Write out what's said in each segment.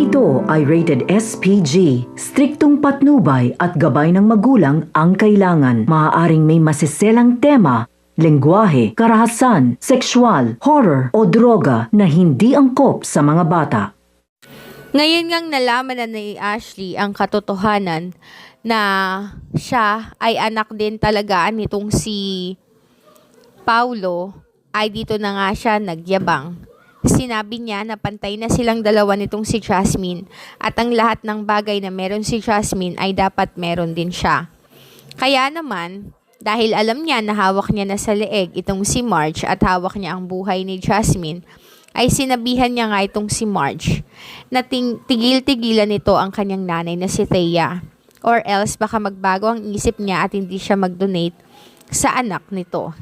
ito ay rated SPG. Striktong patnubay at gabay ng magulang ang kailangan. Maaaring may masiselang tema, lengguwahe, karahasan, sexual, horror o droga na hindi angkop sa mga bata. Ngayon ngang nalaman na ni Ashley ang katotohanan na siya ay anak din talaga nitong si Paulo, ay dito na nga siya nagyabang. Sinabi niya na pantay na silang dalawa nitong si Jasmine at ang lahat ng bagay na meron si Jasmine ay dapat meron din siya. Kaya naman, dahil alam niya na hawak niya na sa leeg itong si Marge at hawak niya ang buhay ni Jasmine, ay sinabihan niya nga itong si Marge na tigil-tigilan nito ang kanyang nanay na si Thea, or else baka magbago ang isip niya at hindi siya mag-donate sa anak nito.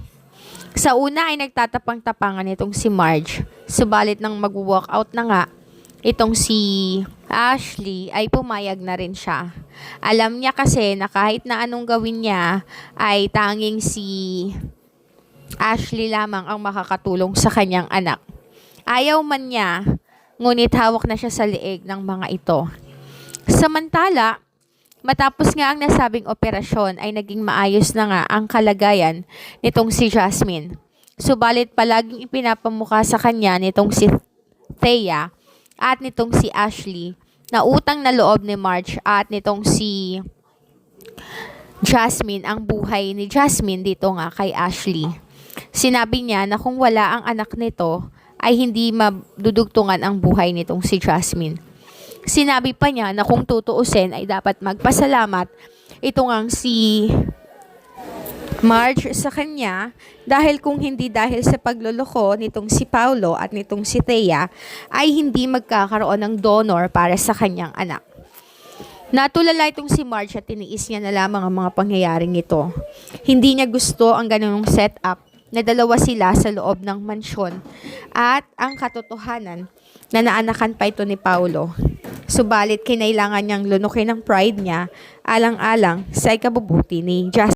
Sa una ay nagtatapang-tapangan itong si Marge, subalit nang mag-walk out na nga itong si Ashley ay pumayag na rin siya. Alam niya kasi na kahit na anong gawin niya ay tanging si Ashley lamang ang makakatulong sa kanyang anak. Ayaw man niya, ngunit hawak na siya sa leeg ng mga ito. Samantala, matapos nga ang nasabing operasyon ay naging maayos na nga ang kalagayan nitong si Jasmine. Subalit palaging ipinapamukha sa kanya nitong si Thea at nitong si Ashley na utang na loob ni Marge at nitong si Jasmine ang buhay ni Jasmine dito nga kay Ashley. Sinabi niya na kung wala ang anak nito ay hindi madudugtungan ang buhay nitong si Jasmine. Sinabi pa niya na kung tutuusin ay dapat magpasalamat ito ngang si Marge sa kanya dahil kung hindi dahil sa pagloloko nitong si Paulo at nitong si Thea ay hindi magkakaroon ng donor para sa kanyang anak. Natulala itong si Marge at tiniis niya na lamang ang mga pangyayaring ito. Hindi niya gusto ang ganung setup na dalawa sila sa loob ng mansyon at ang katotohanan na naanakan pa ito ni Paulo. Subalit kinailangan niyang lunukin ang pride niya alang-alang sa ikabubuti ni Jasmine.